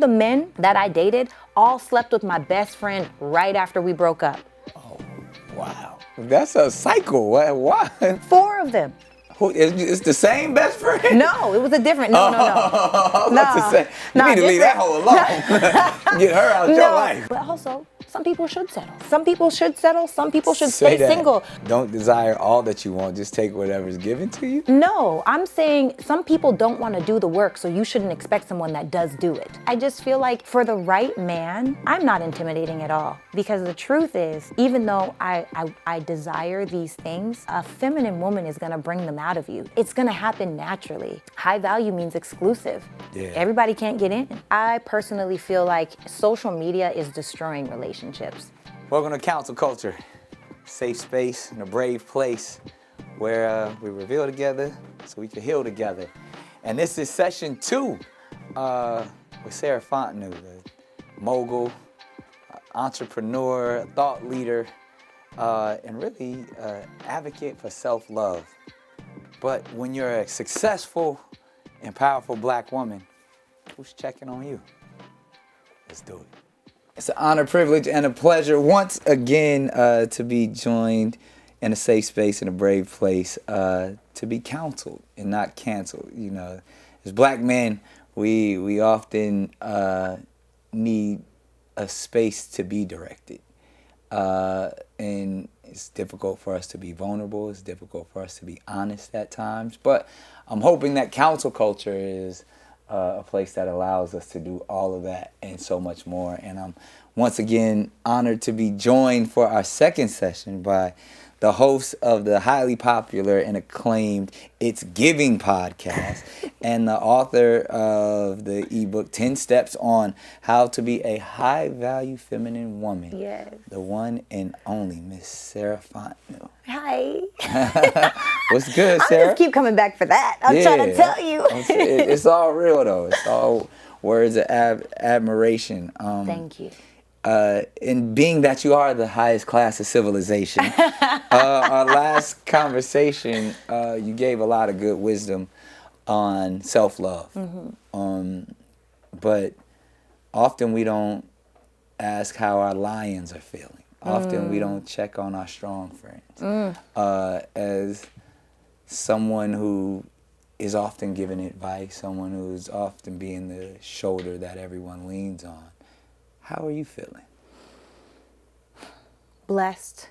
the men that I dated all slept with my best friend right after we broke up. Oh, wow. That's a cycle. Why? 4 of them. It's the same best friend? No, it was a different. No. I was about to say, you need to leave that hoe alone. Get her out your life. But also, some people should settle. Some people should settle. Some people should Say stay that. single. Don't desire all that you want. Just take whatever's given to you. No, I'm saying some people don't want to do the work, so you shouldn't expect someone that does do it. I just feel like for the right man, I'm not intimidating at all. Because the truth is, even though I desire these things, a feminine woman is going to bring them out of you. It's going to happen naturally. High value means exclusive. Yeah. Everybody can't get in. I personally feel like social media is destroying relationships. Welcome to Counsel Culture, safe space and a brave place where we reveal together so we can heal together. And this is session 2 with Sarah Fontenot, the mogul, entrepreneur, thought leader, and really advocate for self-love. But when you're a successful and powerful black woman, who's checking on you? Let's do it. It's an honor, privilege, and a pleasure once again to be joined in a safe space, in a brave place, to be counseled and not canceled. You know, as black men, we often need a space to be directed. And it's difficult for us to be vulnerable. It's difficult for us to be honest at times. But I'm hoping that counsel culture is a place that allows us to do all of that and so much more. And I'm once again honored to be joined for our second session by the host of the highly popular and acclaimed It's Giving podcast and the author of the ebook 10 Steps on How to Be a High Value Feminine Woman. Yes. The one and only Miss Sarah Fontenot. Hi. What's good, Sarah? I just keep coming back for that. I'm trying to tell you. It's all real, though. It's all words of admiration. Thank you. And being that you are the highest class of civilization, our last conversation, you gave a lot of good wisdom on self-love. Mm-hmm. But often we don't ask how our lions are feeling. Often we don't check on our strong friends. As someone who is often giving advice, someone who's often being the shoulder that everyone leans on, how are you feeling? Blessed,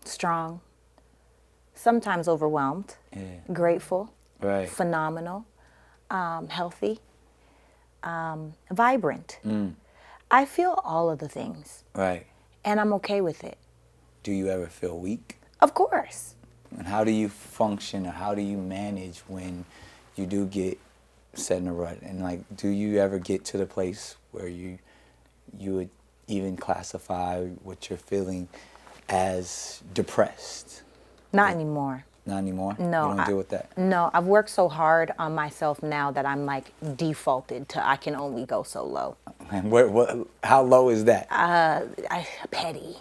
strong, sometimes overwhelmed, grateful, right, phenomenal, healthy, vibrant. I feel all of the things. Right. And I'm okay with it. Do you ever feel weak? Of course. And how do you function or how do you manage when you do get set in a rut? And like, do you ever get to the place where you would even classify what you're feeling as depressed? Not anymore. Not anymore? No. You don't deal with that? No, I've worked so hard on myself now that I'm like defaulted to I can only go so low. And how low is that? Petty.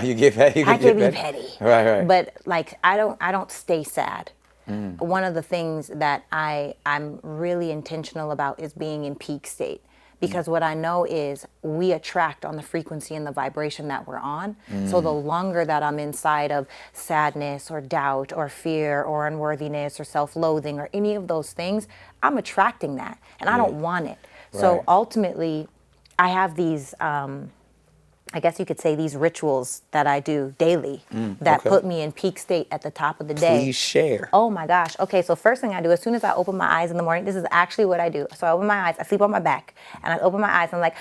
You get petty? I can be petty. Right. But like I don't stay sad. One of the things that I'm really intentional about is being in peak state. Because what I know is we attract on the frequency and the vibration that we're on. So the longer that I'm inside of sadness or doubt or fear or unworthiness or self-loathing or any of those things, I'm attracting that and I don't want it. Right. So ultimately, I have these, I guess you could say these rituals that I do daily that put me in peak state at the top of the day. Please share. Oh my gosh. Okay, so first thing I do, as soon as I open my eyes in the morning, this is actually what I do. So I open my eyes, I sleep on my back, and I open my eyes, and I'm like,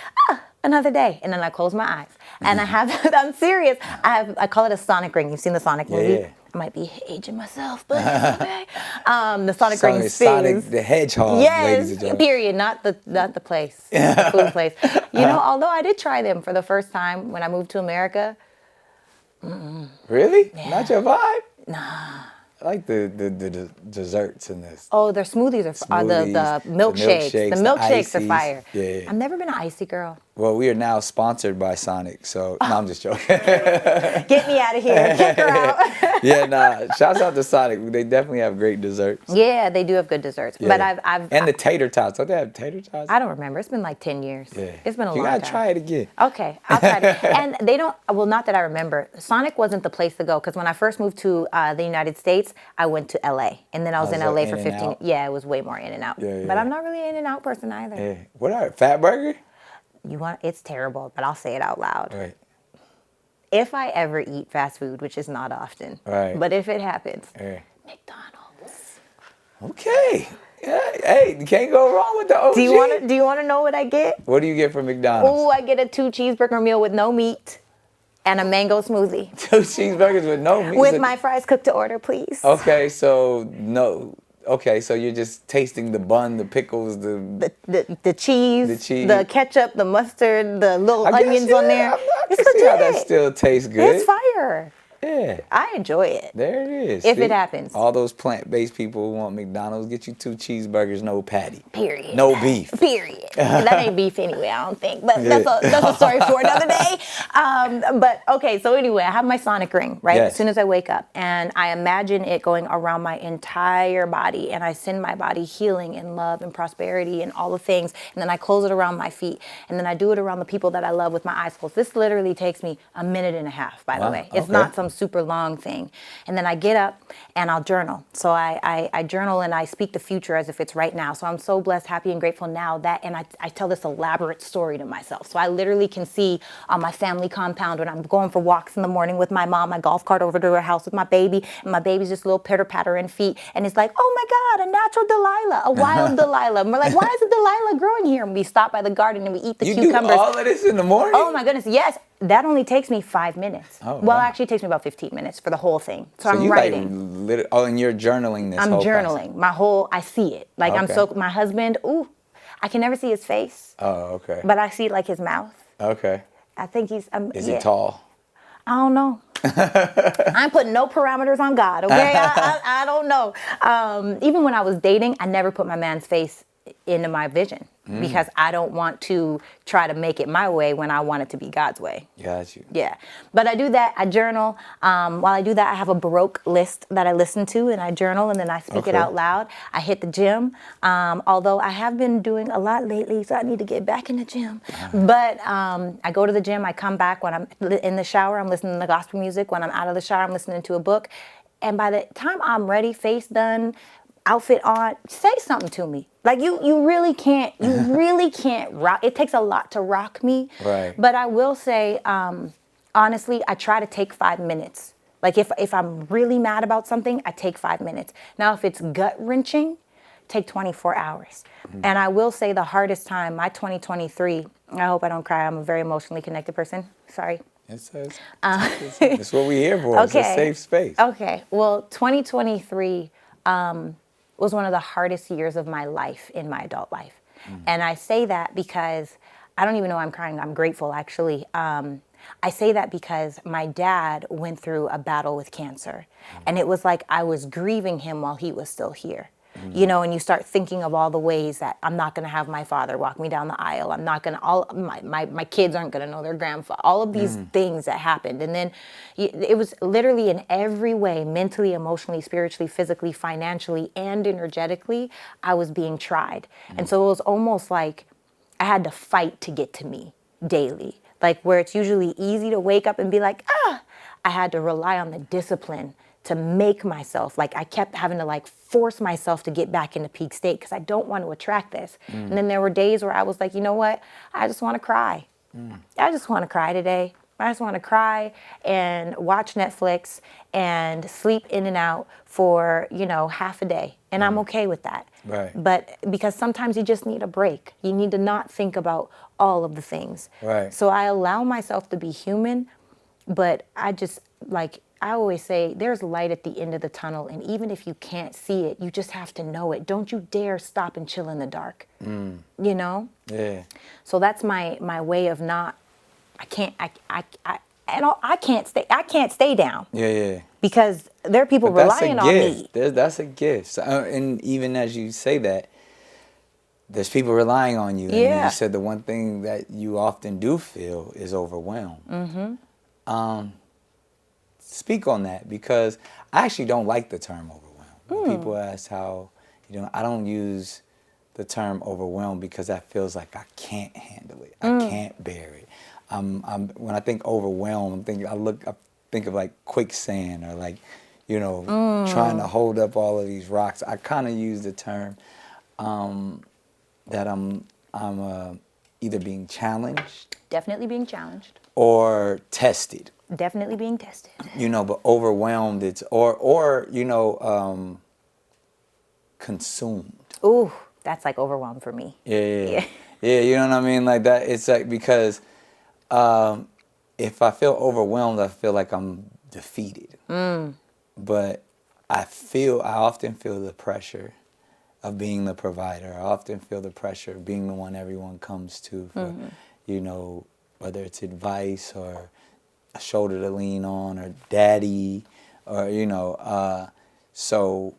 another day. And then I close my eyes. And I'm serious, I call it a sonic ring. You've seen the Sonic movie? Yeah. I might be aging myself, but it's okay. The Sonic ring spins. Sonic the Hedgehog, ladies and Yes, gentlemen. period, not the place, the food place. You know, although I did try them for the first time when I moved to America. Really? Yeah. Not your vibe? Nah. I like the desserts in this. Oh, their smoothies are the milkshakes. The milkshakes are ices. fire. Yeah. I've never been an icy girl. Well, we are now sponsored by Sonic, so no, I'm just joking. Get me out of here. Kick her out. Yeah, nah. Shouts out to Sonic. They definitely have great desserts. Yeah, they do have good desserts. Yeah. But I've and the tater tots. Don't they have tater tots? I don't remember. It's been like 10 years. Yeah. It's been a You long time. gotta try it again. Okay, I'll try it. And they don't, well, not that I remember. Sonic wasn't the place to go because when I first moved to the United States, I went to LA. And then I was in LA for 15. Yeah, it was way more in and out. Yeah, but I'm not really an in and out person either. Yeah. What are Fat Burger? It's terrible, but I'll say it out loud. Right. If I ever eat fast food, which is not often, Right. but if it happens, Yeah. McDonald's. Okay. Yeah. Hey, you can't go wrong with the OG. Do you want to know what I get? What do you get from McDonald's? Oh, I get a 2 cheeseburger meal with no meat and a mango smoothie 2 cheeseburgers with no meat. with my fries cooked to order, please. Okay, so no. Okay, so you're just tasting the bun, the pickles, The cheese, the ketchup, the mustard, the little onions on there. I can see how that still tastes good. It's fire. Yeah. I enjoy it. There it is. If it happens. All those plant-based people who want McDonald's, get you 2 cheeseburgers, no patty. Period. No beef. Period. That ain't beef anyway, I don't think. But that's a story for another day. But okay, so anyway, I have my Sonic ring, right? Yes. As soon as I wake up. And I imagine it going around my entire body. And I send my body healing and love and prosperity and all the things. And then I close it around my feet. And then I do it around the people that I love with my eyes closed. This literally takes me a minute and a half, by the way. It's not some super long thing. And then I get up and I'll journal. So I journal and I speak the future as if it's right now. So I'm so blessed, happy, and grateful now that, and I tell this elaborate story to myself. So I literally can see on my family compound when I'm going for walks in the morning with my mom, my golf cart over to her house with my baby, and my baby's just little pitter-pattering feet. And it's like, oh my God, a natural Delilah, a wild Delilah. And we're like, why is a Delilah growing here? And we stop by the garden and we eat the cucumbers. You do all of this in the morning? Oh my goodness, yes. That only takes me 5 minutes. Oh, well, wow. actually, it takes me about 15 minutes for the whole thing. So I'm you writing. And you're journaling this I'm whole journaling. process. I see it. Like my husband, I can never see his face. Oh, okay. But I see like his mouth. Okay. I think he's. Is he tall? I don't know. I'm putting no parameters on God, okay? I don't know. Even when I was dating, I never put my man's face into my vision because I don't want to try to make it my way when I want it to be God's way. Got you. Yeah. But I do that. I journal. While I do that, I have a Baroque list that I listen to and I journal and then I speak it out loud. I hit the gym. Although I have been doing a lot lately, so I need to get back in the gym. But I go to the gym. I come back when I'm in the shower. I'm listening to gospel music. When I'm out of the shower, I'm listening to a book. And by the time I'm ready, face done, outfit on, say something to me. Like you really can't rock. It takes a lot to rock me. Right. But I will say, honestly, I try to take 5 minutes. Like if I'm really mad about something, I take 5 minutes. Now, if it's gut wrenching, take 24 hours. And I will say the hardest time, my 2023, I hope I don't cry. I'm a very emotionally connected person. Sorry. It's what we're here for. Okay. It's a safe space. Okay. Well, 2023 was one of the hardest years of my life in my adult life. And I say that because I don't even know I'm crying. I'm grateful, actually. I say that because my dad went through a battle with cancer. And it was like I was grieving him while he was still here. You know, and you start thinking of all the ways that I'm not going to have my father walk me down the aisle. I'm not going to, my kids aren't going to know their grandfather. All of these things that happened. And then it was literally in every way, mentally, emotionally, spiritually, physically, financially, and energetically, I was being tried. And so it was almost like I had to fight to get to me daily. Like where it's usually easy to wake up and be like, I had to rely on the discipline to make myself, like I kept having to like force myself to get back into peak state because I don't want to attract this. And then there were days where I was like, you know what? I just want to cry. I just want to cry today. I just want to cry and watch Netflix and sleep in and out for, half a day. And I'm okay with that. Right. But because sometimes you just need a break. You need to not think about all of the things. Right. So I allow myself to be human, but I just I always say there's light at the end of the tunnel, and even if you can't see it, you just have to know it. Don't you dare stop and chill in the dark. You know? Yeah. So that's my way of not. and I can't stay down. Yeah. Because there are people But that's relying a on gift. me. That's a gift. So, and even as you say that, there's people relying on you. And Yeah. you said the one thing that you often do feel is overwhelmed. Speak on that, because I actually don't like the term overwhelmed. When people ask how, I don't use the term overwhelmed because that feels like I can't handle it. I can't bear it. When I think overwhelmed, I think of like quicksand, or like, trying to hold up all of these rocks. I kind of use the term that I'm either being challenged Definitely being challenged. or tested. Definitely being tested. But overwhelmed, it's or consumed. Ooh, that's like overwhelmed for me. Yeah. You know what I mean? Like that. It's like, because if I feel overwhelmed, I feel like I'm defeated. But I often feel the pressure of being the provider. I often feel the pressure of being the one everyone comes to for, whether it's advice or a shoulder to lean on, or daddy, or, so,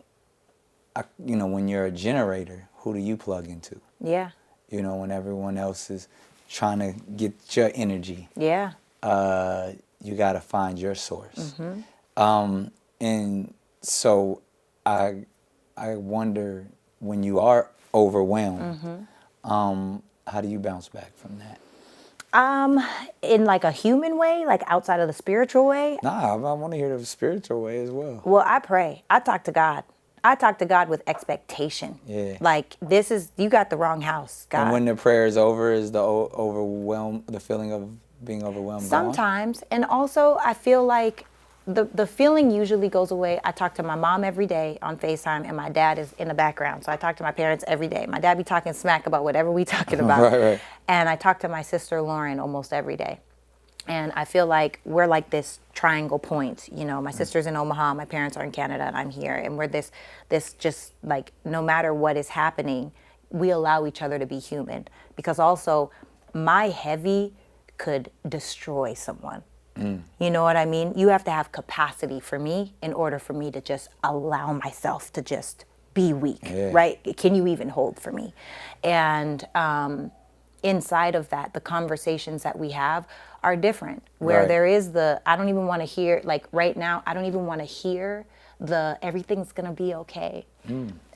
when you're a generator, who do you plug into? Yeah. When everyone else is trying to get your energy. Yeah. You got to find your source. And so I wonder, when you are overwhelmed, how do you bounce back from that? In like a human way, like outside of the spiritual way. Nah, I want to hear the spiritual way as well. Well, I pray. I talk to God. I talk to God with expectation. Yeah. Like, you got the wrong house, God. And when the prayer is over, is the feeling of being overwhelmed gone? Sometimes. And also, I feel like the feeling usually goes away. I talk to my mom every day on FaceTime, and my dad is in the background. So I talk to my parents every day. My dad be talking smack about whatever we talking about. Right. And I talk to my sister Lauren almost every day. And I feel like we're like this triangle point. My sister's in Omaha, my parents are in Canada, and I'm here. And we're this just like, no matter what is happening, we allow each other to be human. Because also, my heavy could destroy someone. You know what I mean? You have to have capacity for me in order for me to just allow myself to just be weak, right? Can you even hold for me? And inside of that, the conversations that we have are different, where there is I don't even want to hear, like right now, I don't even want to hear everything's going to be okay.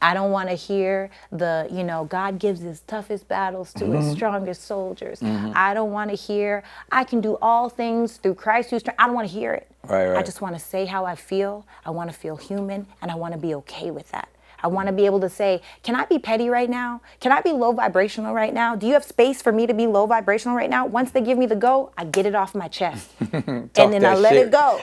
I don't want to hear God gives his toughest battles to his strongest soldiers. I don't want to hear, I can do all things through Christ who strengthens. I don't want to hear it. Right. I just want to say how I feel. I want to feel human, and I want to be okay with that. I want to be able to say, can I be petty right now? Can I be low vibrational right now? Do you have space for me to be low vibrational right now? Once they give me the go, I get it off my chest. And then I let it go.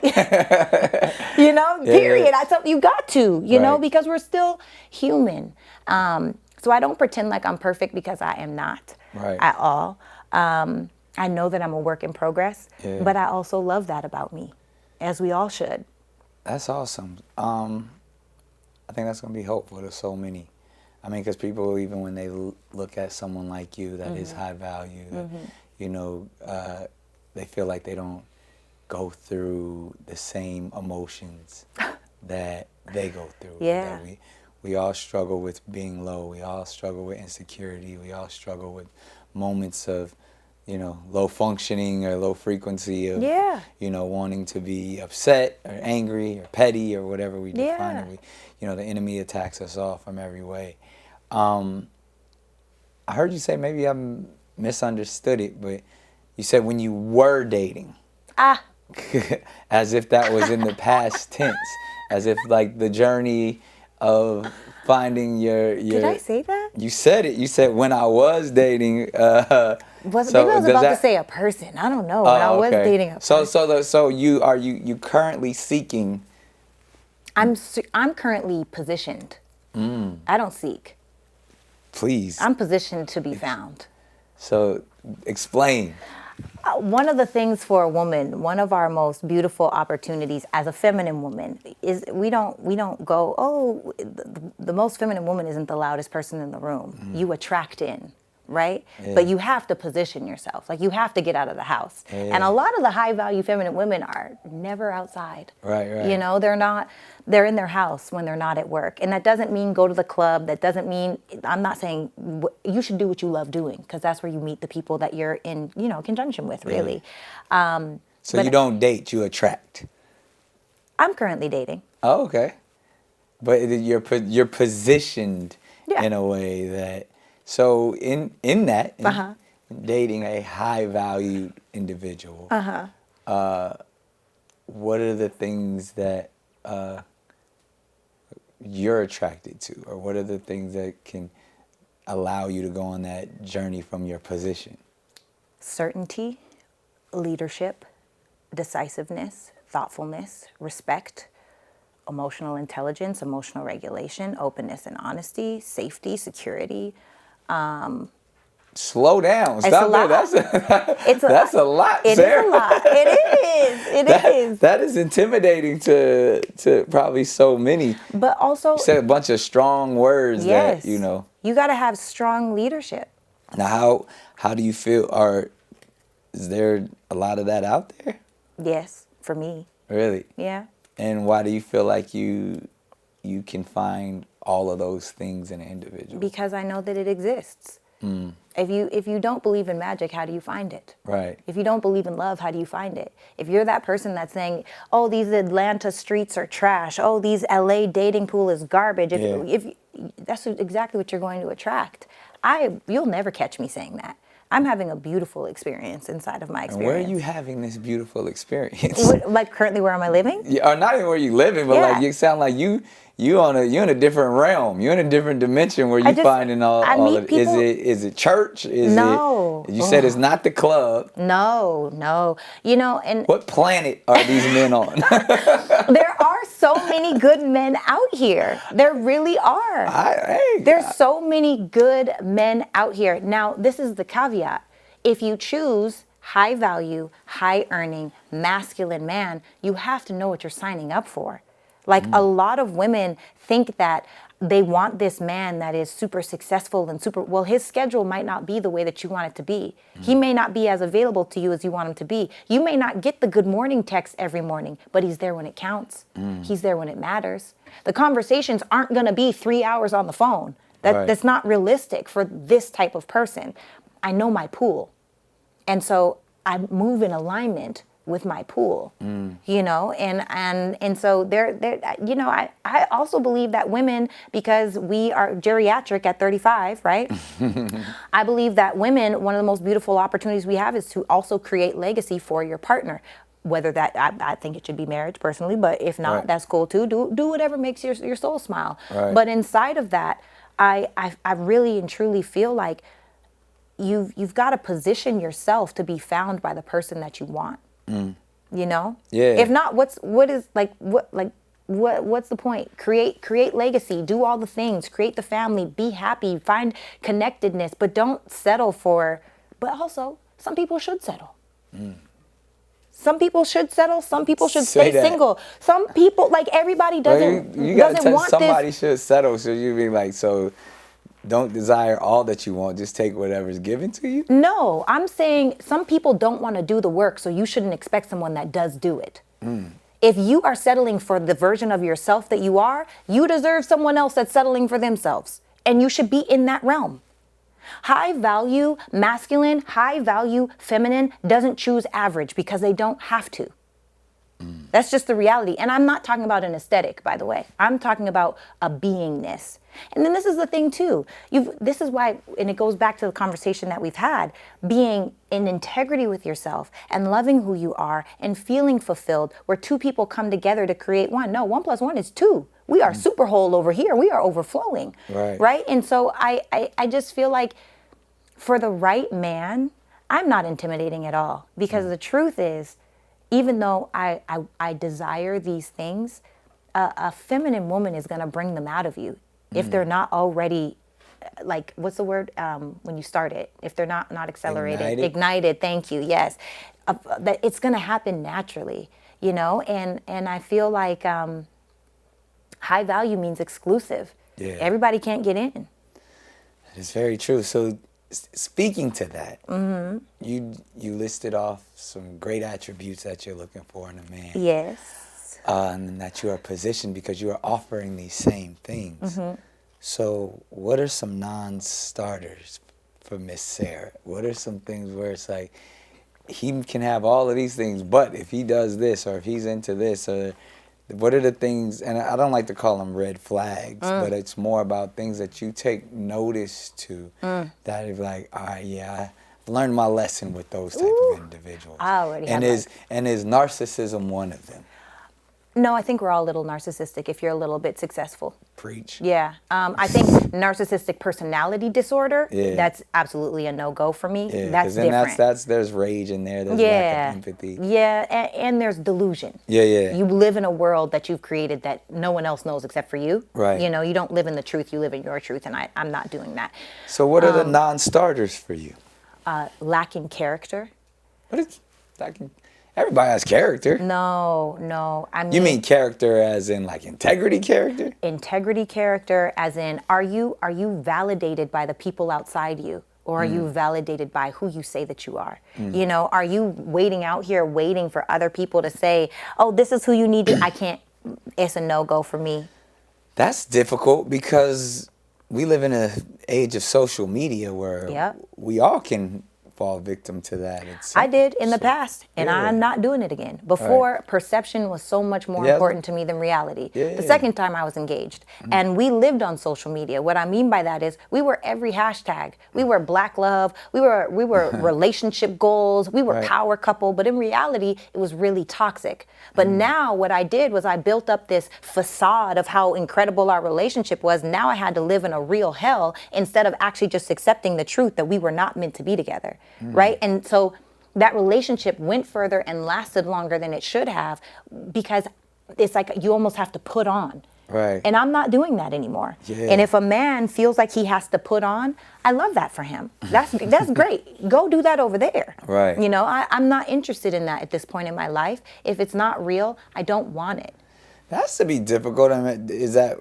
Period. I tell you, got to, because we're still human. So I don't pretend like I'm perfect, because I am not at all. I know that I'm a work in progress, but I also love that about me, as we all should. That's awesome. I think that's going to be helpful to so many. I mean, because people, even when they look at someone like you that is high value, they feel like they don't go through the same emotions that they go through. Yeah. That we all struggle with being low. We all struggle with insecurity. We all struggle with moments of, low functioning or low frequency of, wanting to be upset or angry or petty or whatever we define it. The enemy attacks us all from every way. I heard you say, maybe I misunderstood it, but you said when you were dating. As if that was in the past tense. As if like the journey of finding your Did I say that? You said it. You said when I was dating. Maybe I was about to say a person. I don't know. When I was dating a person. So you currently seeking? I'm currently positioned. I don't seek. Please. I'm positioned to be found. So explain. One of the things for a woman, one of our most beautiful opportunities as a feminine woman is we don't go, the most feminine woman isn't the loudest person in the room. You attract in, right? Yeah. But you have to position yourself. Like, you have to get out of the house. Yeah. And a lot of the high value feminine women are never outside. Right. You know, they're in their house when they're not at work. And that doesn't mean go to the club. That doesn't mean, I'm not saying you should do what you love doing, because that's where you meet the people that you're in, you know, conjunction with, really. So but you don't date, you attract. I'm currently dating. Oh, okay. But you're positioned Yeah. in a way that, so in that, Uh-huh. dating a high valued individual, what are the things that you're attracted to, or what are the things that can allow you to go on that journey from your position? Certainty, leadership, decisiveness, thoughtfulness, respect, emotional intelligence, emotional regulation, openness and honesty, safety, security. Slow down. It's Stop a there. lot. That's a lot, It is Sarah. a lot. It is. That is intimidating to probably so many. But also, You said a bunch of strong words yes, that, you know. you got to have strong leadership. Now, how do you feel? Is there a lot of that out there? Yes, for me. Really? Yeah. And why do you feel like you can find all of those things in an individual? Because I know that it exists. If you don't believe in magic, how do you find it? Right. If you don't believe in love, how do you find it? If you're that person that's saying, "Oh, these Atlanta streets are trash. Oh, these LA dating pool is garbage," if that's exactly what you're going to attract. You'll never catch me saying that. I'm having a beautiful experience inside of my And experience. where are you having this beautiful experience? Like, currently, where am I living? Or not even where you living, but Yeah. like you sound like you in a different realm. You're in a different dimension where you finding all meet of it. people- Is it church? No. You said it's not the club. No. You know, and What planet are these men on? there are so many good men out here. There really are. There's so many good men out here. Now, this is the caveat. If you choose high value, high earning, masculine man, you have to know what you're signing up for. Like, a lot of women think that they want this man that is super successful and well, his schedule might not be the way that you want it to be. He may not be as available to you as you want him to be. You may not get the good morning text every morning, but he's there when it counts. He's there when it matters. The conversations aren't going to be 3 hours on the phone. That's not realistic for this type of person. I know my pool. And so I move in alignment with my pool, you know, and so there, you know, I also believe that women, because we are geriatric at 35, right? I believe that women, one of the most beautiful opportunities we have is to also create legacy for your partner. Whether that, I think it should be marriage personally, but if not, that's cool too. Do whatever makes your soul smile. Right. But inside of that, I really and truly feel like you've got to position yourself to be found by the person that you want. You know? Yeah. If not, what's the point? Create legacy, do all the things, create the family, be happy, find connectedness, but don't settle for, but also some people should settle. Some people should settle, some people should stay single. Some people, like, everybody doesn't want somebody this. should settle, so you be like, so don't desire all that you want, just take whatever's given to you? No, I'm saying some people don't want to do the work, so you shouldn't expect someone that does do it. If you are settling for the version of yourself that you are, you deserve someone else that's settling for themselves. And you should be in that realm. High value masculine, high value feminine doesn't choose average because they don't have to. That's just the reality. And I'm not talking about an aesthetic, by the way. I'm talking about a beingness. And then this is the thing too. This is why, and it goes back to the conversation that we've had, being in integrity with yourself and loving who you are and feeling fulfilled, where two people come together to create one. No, 1 + 1 is 2. We are super whole over here. We are overflowing. Right? And so I just feel like for the right man, I'm not intimidating at all, because the truth is, even though I desire these things, a feminine woman is going to bring them out of you if they're not already, like, what's the word when you start it? If they're not accelerated, ignited. Thank you. Yes, that it's going to happen naturally, you know. And I feel like high value means exclusive. Yeah. Everybody can't get in. It's very true. So speaking to that, you listed off some great attributes that you're looking for in a man. Yes. And that you are positioned because you are offering these same things. So what are some non-starters for Miss Sarah? What are some things where it's like, he can have all of these things, but if he does this, or if he's into this, or what are the things, and I don't like to call them red flags, but it's more about things that you take notice to that is like, all right, yeah, I've learned my lesson with those type of individuals. I already have and is narcissism one of them? No, I think we're all a little narcissistic if you're a little bit successful. Preach. Yeah. I think narcissistic personality disorder, that's absolutely a no-go for me. Yeah, that's different. There's rage in there, there's lack of empathy. Yeah, and there's delusion. Yeah. You live in a world that you've created that no one else knows except for you. Right. You know, you don't live in the truth, you live in your truth, and I'm not doing that. So what are the non-starters for you? Lacking character. What is lacking? Everybody has character. No. I mean, You mean character as in like integrity character? integrity character as in are you validated by the people outside you, or are you validated by who you say that you are? You know, are you waiting out here waiting for other people to say, oh, this is who you need to I can't, it's a no-go for me. That's difficult because we live in an age of social media where we all can fall victim to that. I did in the past, and I'm not doing it again. Before, perception was so much more important to me than reality. The second time I was engaged, and we lived on social media. What I mean by that is we were every hashtag. We were black love. We were relationship goals. We were power couple. But in reality, it was really toxic. But now what I did was I built up this facade of how incredible our relationship was. Now I had to live in a real hell instead of actually just accepting the truth that we were not meant to be together. Right? And so that relationship went further and lasted longer than it should have, because it's like you almost have to put on. Right. And I'm not doing that anymore. Yeah. And if a man feels like he has to put on, I love that for him. That's great. Go do that over there. Right. You know, I'm not interested in that at this point in my life. If it's not real, I don't want it. That has to be difficult. I mean, is that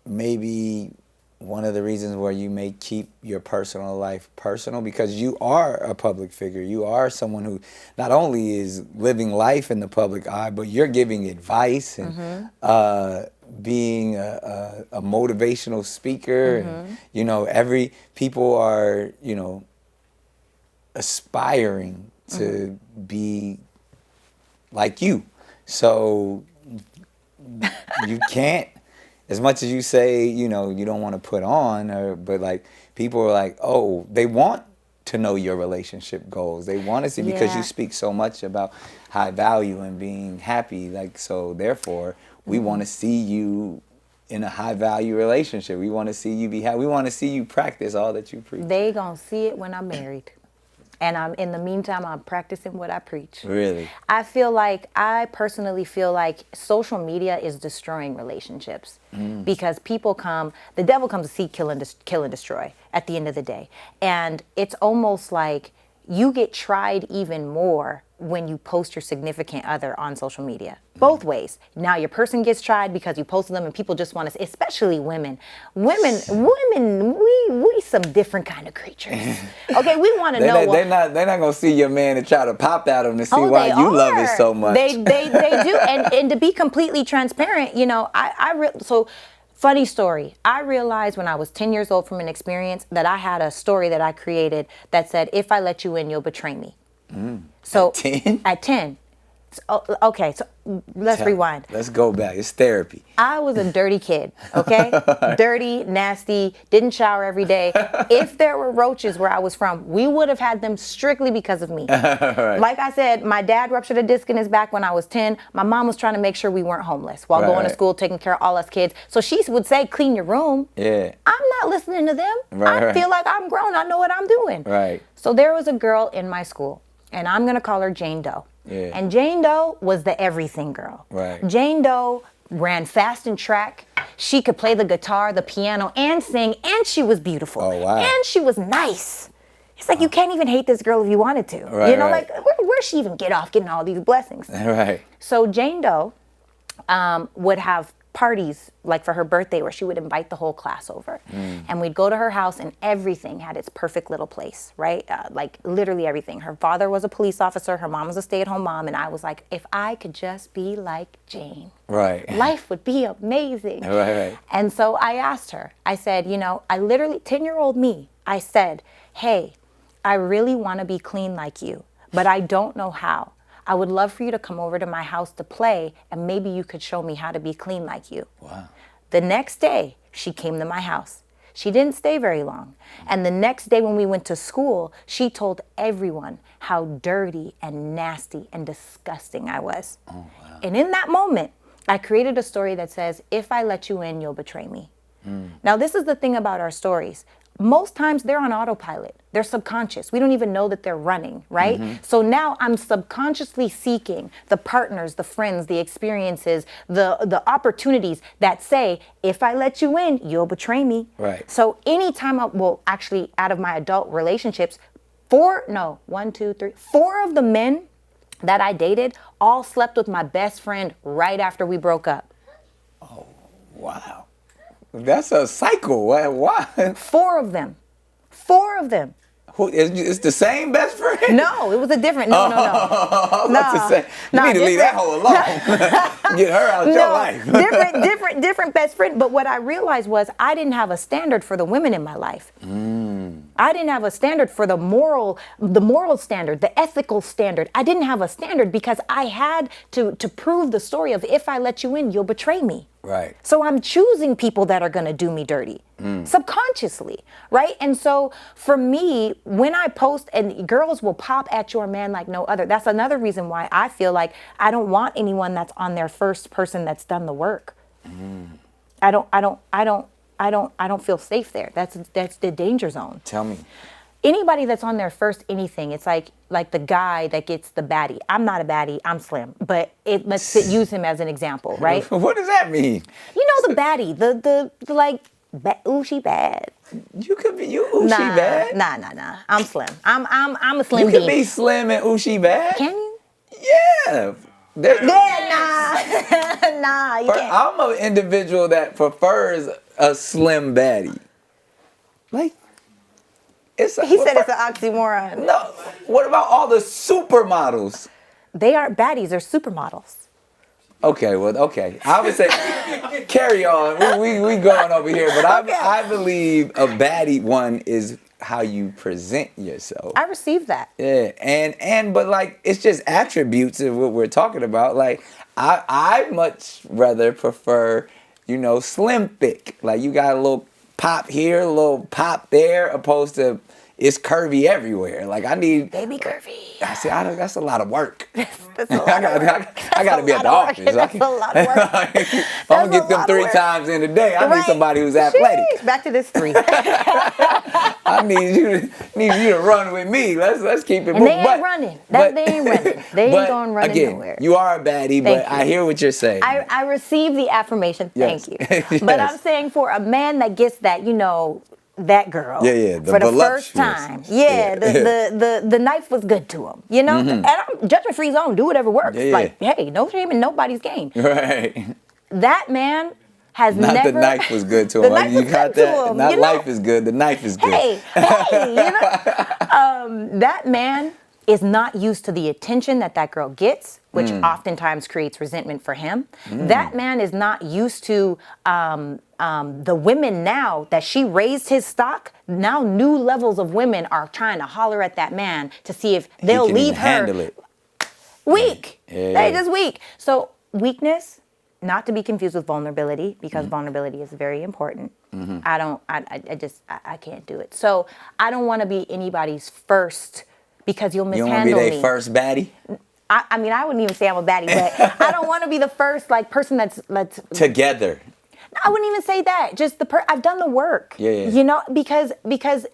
maybe one of the reasons where you may keep your personal life personal? Because you are a public figure. You are someone who not only is living life in the public eye, but you're giving advice and being a motivational speaker. And, you know, people are, you know, aspiring to be like you. So you can't, as much as you say, you know, you don't want to put on, but like people are like, oh, they want to know your relationship goals. They want to see, because you speak so much about high value and being happy. Like, so therefore, we want to see you in a high value relationship. We want to see you be happy. We want to see you practice all that you preach. They gonna see it when I'm married. And in the meantime, I'm practicing what I preach. Really? I personally feel like social media is destroying relationships, because the devil comes to seek, kill, and destroy at the end of the day. And it's almost like you get tried even more when you post your significant other on social media. Both ways. Now your person gets tried because you posted them, and people just want to, especially women. Women, we some different kind of creatures. Okay, we want to know. They're not gonna see your man and try to pop at him to see why you love it so much. They do, and to be completely transparent, you know, so. Funny story. I realized when I was 10 years old from an experience that I had a story that I created that said, if I let you in, you'll betray me. So at 10? At 10. Okay, so let's rewind. Let's go back. It's therapy. I was a dirty kid, okay? Dirty, nasty, didn't shower every day. If there were roaches where I was from, we would have had them strictly because of me. Right. Like I said, my dad ruptured a disc in his back when I was 10. My mom was trying to make sure we weren't homeless while going to school, taking care of all us kids. So she would say, clean your room. Yeah. I'm not listening to them. I feel like I'm grown. I know what I'm doing. Right. So there was a girl in my school, and I'm going to call her Jane Doe. Yeah. And Jane Doe was the everything girl. Right. Jane Doe ran fast in track. She could play the guitar, the piano, and sing, and she was beautiful. Oh, wow. And she was nice. It's like you can't even hate this girl if you wanted to. Right, you know, right. like where'd she even get off getting all these blessings? Right. So Jane Doe would have parties, like for her birthday, where she would invite the whole class over. And we'd go to her house and everything had its perfect little place, right? Like literally everything. Her father was a police officer. Her mom was a stay-at-home mom. And I was like, if I could just be like Jane, Right. life would be amazing. Right. And so I asked her, I said, you know, I literally, 10-year-old me, I said, hey, I really want to be clean like you, but I don't know how. I would love for you to come over to my house to play, and maybe you could show me how to be clean like you. Wow. The next day, she came to my house. She didn't stay very long. And the next day when we went to school, she told everyone how dirty and nasty and disgusting I was. Oh, wow. And in that moment, I created a story that says, if I let you in, you'll betray me. Now, this is the thing about our stories. Most times they're on autopilot. They're subconscious. We don't even know that they're running, right? So now I'm subconsciously seeking the partners, the friends, the experiences, the opportunities that say, if I let you in, you'll betray me. Right. So anytime actually out of my adult relationships, 4 of the men that I dated all slept with my best friend right after we broke up. Wow. That's a cycle. Why? 4 of them. 4 of them. Who, it's the same best friend? No, it was a different. No. I was about to say, you need to leave that hoe alone. Get her out your life. different best friend. But what I realized was I didn't have a standard for the women in my life. I didn't have a standard for the moral standard, the ethical standard. I didn't have a standard because I had to prove the story of, if I let you in, you'll betray me. Right. So I'm choosing people that are going to do me dirty subconsciously, right? And so for me, when I post, and girls will pop at your man like no other. That's another reason why I feel like I don't want anyone that's on their first person that's done the work. I don't feel safe there. That's the danger zone. Tell me. Anybody that's on their first anything, it's like the guy that gets the baddie. I'm not a baddie, I'm slim, but let's use him as an example, right? What does that mean? You know, the baddie, the like, ooh, she bad. You could be she bad. Nah. I'm slim. I'm a slim. You could be slim and ooh, she bad. Can you? Yeah. Nah. Nah, you can't. I'm an individual that prefers a slim baddie. Like, He said it's an oxymoron. No. What about all the supermodels? They aren't baddies, they're supermodels. Okay. I would say, carry on. We going over here, but I believe a baddie one is how you present yourself. I received that. Yeah, but like, it's just attributes of what we're talking about. Like, I much rather prefer, slim thick. Like, you got a little pop here, a little pop there, opposed to it's curvy everywhere. Like, I need baby curvy. I see. That's a lot of work. That's a lot of work. I got to be at the office. That's a lot of work. I'm gonna get them 3 times in a day. I need somebody who's athletic. Sheesh, back to this 3. I need you to run with me. Let's keep it moving. And they ain't running. They ain't running. They ain't going running again, nowhere. You are a baddie, but I hear what you're saying. I receive the affirmation. Yes. Thank you. But I'm saying, for a man that gets that, that girl. Yeah. For the first time. The knife was good to him. And I'm judgment-free zone. Do whatever works. Like, hey, no shame in nobody's game. Right. That man has Not never. the knife was good to him. You got that? Him, Not life is good. The knife is good. Hey, that man is not used to the attention that girl gets, which oftentimes creates resentment for him. That man is not used to the women now that she raised his stock. Now new levels of women are trying to holler at that man to see if they'll leave her. Handle it. Weak. Yeah. They just weak. So weakness, not to be confused with vulnerability, because vulnerability is very important. I can't do it. So I don't want to be anybody's first, because you'll mishandle me. You don't want to be their first baddie? I mean, I wouldn't even say I'm a baddie, but I don't want to be the first person that's together. I wouldn't even say that. Just I've done the work. Yeah. Because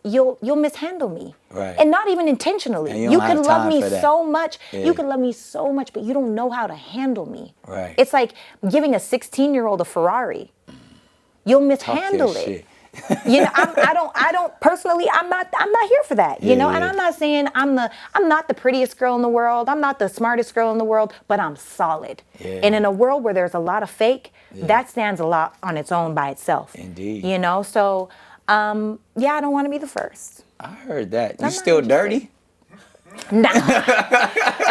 you'll mishandle me. Right. And not even intentionally. And You don't can have love time me for that. so much. Yeah. You can love me so much, but you don't know how to handle me. Right. It's like giving a 16-year-old a Ferrari. You'll mishandle it. Shit. You know, I don't personally, I'm not here for that, you know, and I'm not saying I'm not the prettiest girl in the world. I'm not the smartest girl in the world, but I'm solid. Yeah. And in a world where there's a lot of fake, that stands a lot on its own by itself. Indeed. You know, so, yeah, I don't want to be the first. I heard that. You I'm not still interested. dirty? Nah.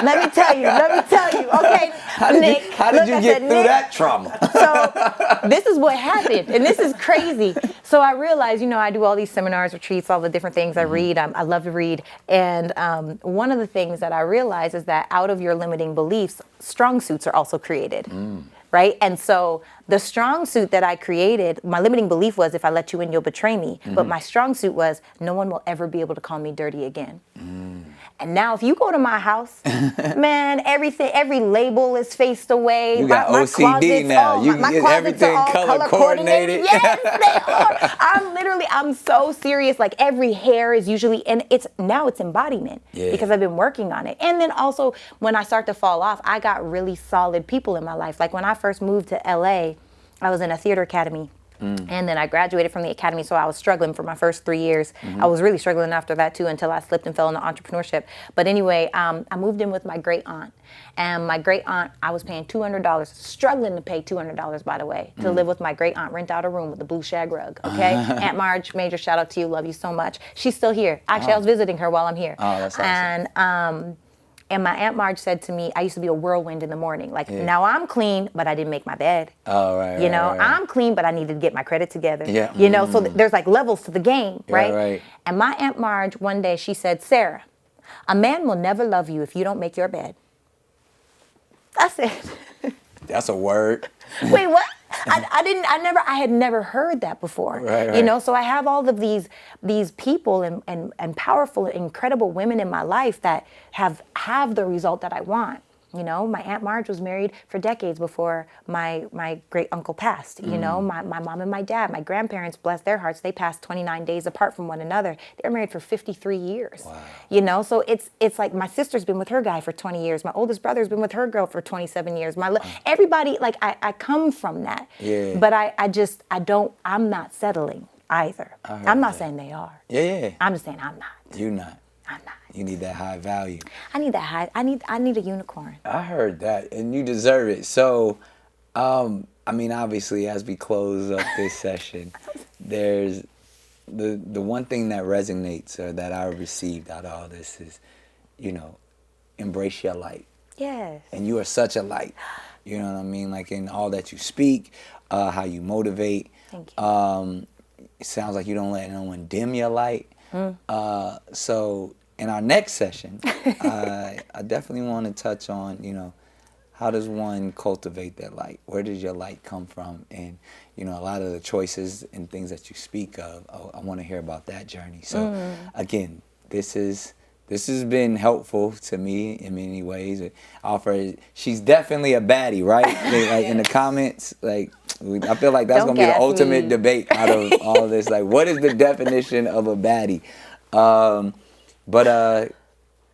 Let me tell you. Okay, How did Nick. you get through Nick, that trauma? So this is what happened, and this is crazy. So I realized, you know, I do all these seminars, retreats, all the different things I read. I love to read, and one of the things that I realized is that out of your limiting beliefs, strong suits are also created. Right? And so the strong suit that I created, my limiting belief was, if I let you in, you'll betray me. But my strong suit was, no one will ever be able to call me dirty again. And now if you go to my house, man, every label is faced away. You got my OCD closets, now. oh, You my get closets everything are all color coordinated. Yes, they are. I'm so serious. Like every hair is usually, and it's embodiment because I've been working on it. And then also when I start to fall off, I got really solid people in my life. Like when I first moved to LA, I was in a theater academy. And then I graduated from the academy, so I was struggling for my first 3 years. I was really struggling after that too, until I slipped and fell into entrepreneurship. But anyway, I moved in with my great aunt. And my great aunt, I was paying $200, struggling to pay $200, by the way, to live with my great aunt, rent out a room with a blue shag rug, okay? Aunt Marge, major shout out to you, love you so much. She's still here. Actually, I was visiting her while I'm here. Oh, that's awesome. And my Aunt Marge said to me, I used to be a whirlwind in the morning. Like, now I'm clean, but I didn't make my bed. Oh, right. You know, right. I'm clean, but I needed to get my credit together. Yeah. You know, so there's like levels to the game, right? Right. And my Aunt Marge, one day, she said, Sarah, a man will never love you if you don't make your bed. That's it. That's a word. Wait, what? I had never heard that before. Right. You know, so I have all of these people and powerful, incredible women in my life that have the result that I want. You know, my Aunt Marge was married for decades before my great uncle passed. You know, my mom and my dad, my grandparents, bless their hearts, they passed 29 days apart from one another. They were married for 53 years. Wow. You know, so it's like my sister's been with her guy for 20 years. My oldest brother's been with her girl for 27 years. Everybody, like I come from that. Yeah. But I'm not settling either. I'm not saying they are. Yeah. I'm just saying I'm not. You're not. I'm not. You need that high value. I need that high. I need a unicorn. I heard that, and you deserve it. So, I mean, obviously, as we close up this session, there's the one thing that resonates or that I received out of all this is, you know, embrace your light. Yes. And you are such a light. You know what I mean? Like in all that you speak, how you motivate. Thank you. It sounds like you don't let no one dim your light. So in our next session, I definitely want to touch on, you know, how does one cultivate that light? Where does your light come from? And, you know, a lot of the choices and things that you speak of, I want to hear about that journey. So again, this has been helpful to me in many ways. She's definitely a baddie, right? Like in the comments, like I feel like that's Don't gonna be the gas ultimate me. debate out of all this. Like, what is the definition of a baddie? But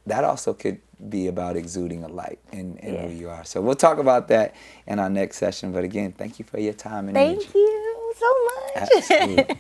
that also could be about exuding a light in who you are. So we'll talk about that in our next session. But again, thank you for your time and energy. Thank you so much. Absolutely.